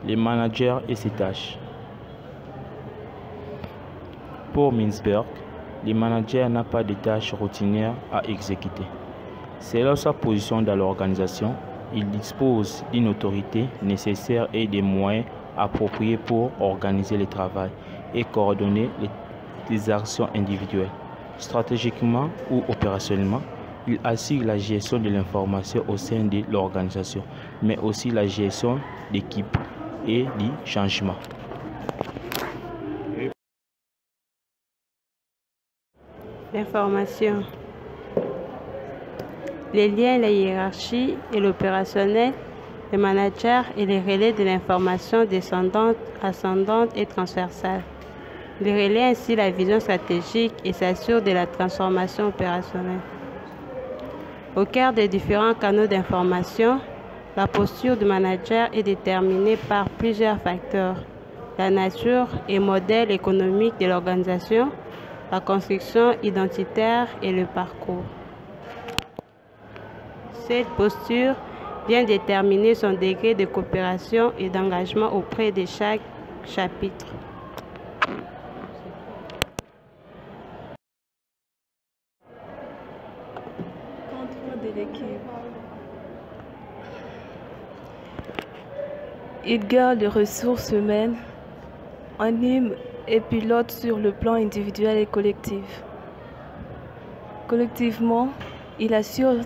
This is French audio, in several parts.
Les managers et ses tâches. Pour Mintzberg, le manager n'a pas de tâches routinières à exécuter. Selon sa position dans l'organisation, il dispose d'une autorité nécessaire et des moyens appropriés pour organiser le travail et coordonner les actions individuelles. Stratégiquement ou opérationnellement, il assure la gestion de l'information au sein de l'organisation, mais aussi la gestion d'équipe et du changement. L'information. Les liens, la hiérarchie et l'opérationnel, le manager et les relais de l'information descendante, ascendante et transversale. Le relais ainsi la vision stratégique et s'assure de la transformation opérationnelle. Au cœur des différents canaux d'information, la posture du manager est déterminée par plusieurs facteurs. La nature et modèle économique de l'organisation, la construction identitaire et le parcours. Cette posture vient déterminer son degré de coopération et d'engagement auprès de chaque chapitre. Contrôle de l'équipe. Il garde les ressources humaines, anime et pilote sur le plan individuel et collectif. Collectivement, il assure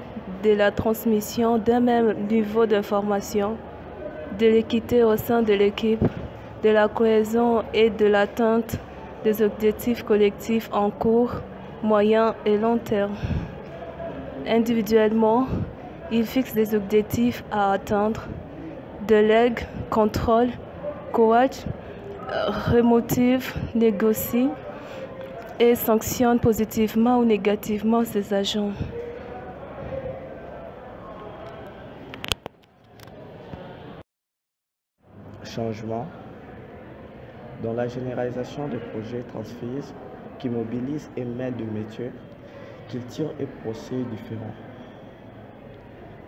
de la transmission d'un même niveau d'information, de l'équité au sein de l'équipe, de la cohésion et de l'atteinte des objectifs collectifs en court, moyen et long terme. Individuellement, il fixe des objectifs à atteindre, délègue, contrôle, coach, remotive, négocie et sanctionne positivement ou négativement ses agents. Changement. Dans la généralisation des projets transfise qui mobilisent et mêlent de métiers, cultures et procès différents.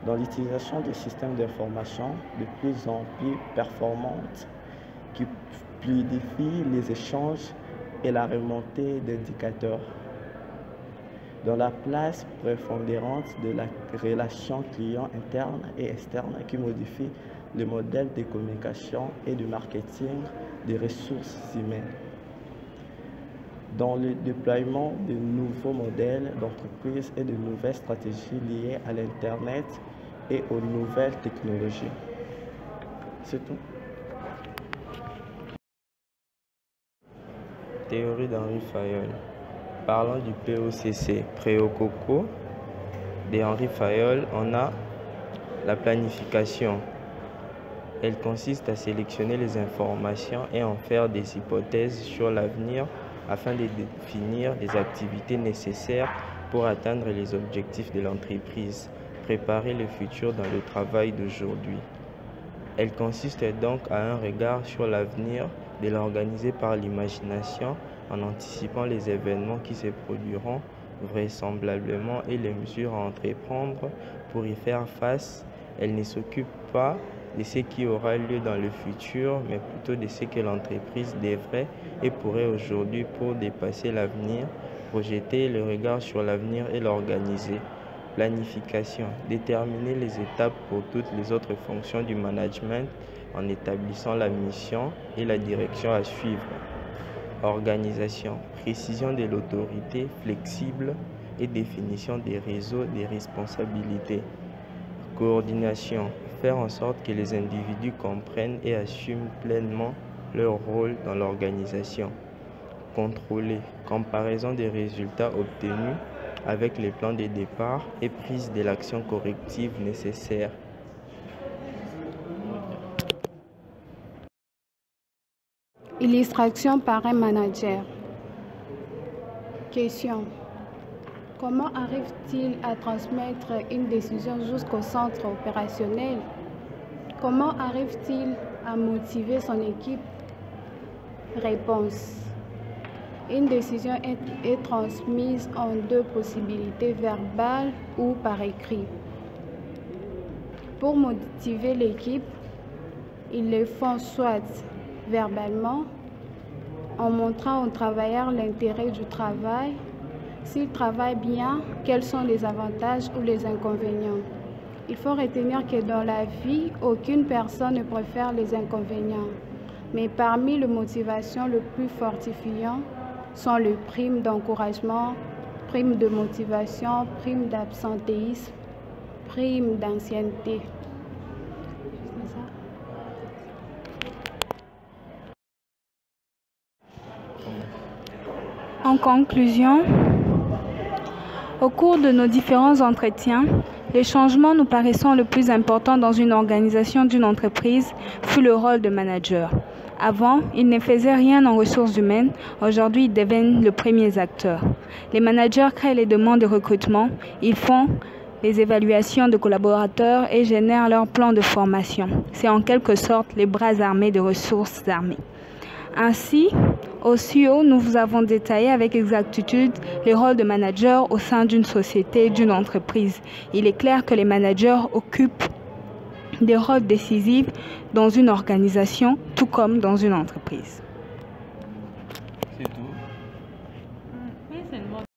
Dans l'utilisation des systèmes d'information de plus en plus performantes qui fluidifient les échanges et la remontée d'indicateurs. Dans la place prépondérante de la relation client interne et externe qui modifie le modèle de communication et de marketing des ressources humaines. Dans le déploiement de nouveaux modèles d'entreprise et de nouvelles stratégies liées à l'Internet et aux nouvelles technologies. C'est tout. Théorie d'Henri Fayol. Parlant du POCC, Préococo, d'Henri Fayol, on a la planification. Elle consiste à sélectionner les informations et en faire des hypothèses sur l'avenir afin de définir les activités nécessaires pour atteindre les objectifs de l'entreprise, préparer le futur dans le travail d'aujourd'hui. Elle consiste donc à un regard sur l'avenir de l'organiser par l'imagination en anticipant les événements qui se produiront vraisemblablement et les mesures à entreprendre pour y faire face. Elle ne s'occupe pas de ce qui aura lieu dans le futur, mais plutôt de ce que l'entreprise devrait et pourrait aujourd'hui pour dépasser l'avenir, projeter le regard sur l'avenir et l'organiser. Planification. Déterminer les étapes pour toutes les autres fonctions du management en établissant la mission et la direction à suivre. Organisation. Précision de l'autorité flexible et définition des réseaux des responsabilités. Coordination. Faire en sorte que les individus comprennent et assument pleinement leur rôle dans l'organisation. Contrôler. Comparaison des résultats obtenus avec les plans de départ et prise de l'action corrective nécessaire. Illustration par un manager. Question. Comment arrive-t-il à transmettre une décision jusqu'au centre opérationnel? Comment arrive-t-il à motiver son équipe? Réponse. Une décision est transmise en deux possibilités, verbales ou par écrit. Pour motiver l'équipe, Ils le font soit verbalement, en montrant aux travailleurs l'intérêt du travail. S'ils travaillent bien, quels sont les avantages ou les inconvénients? Il faut retenir que dans la vie, aucune personne ne préfère les inconvénients. Mais parmi les motivations les plus fortifiantes sont les primes d'encouragement, primes de motivation, primes d'absentéisme, primes d'ancienneté. En conclusion, au cours de nos différents entretiens, les changements nous paraissant le plus important dans une organisation d'une entreprise fut le rôle de manager. Avant, ils ne faisaient rien en ressources humaines. Aujourd'hui, ils deviennent les premiers acteurs. Les managers créent les demandes de recrutement. Ils font les évaluations de collaborateurs et génèrent leur plan de formation. C'est en quelque sorte les bras armés des ressources armées. Ainsi, au CIO, nous vous avons détaillé avec exactitude les rôles de manager au sein d'une société, d'une entreprise. Il est clair que les managers occupent des rôles décisifs dans une organisation, tout comme dans une entreprise. C'est tout.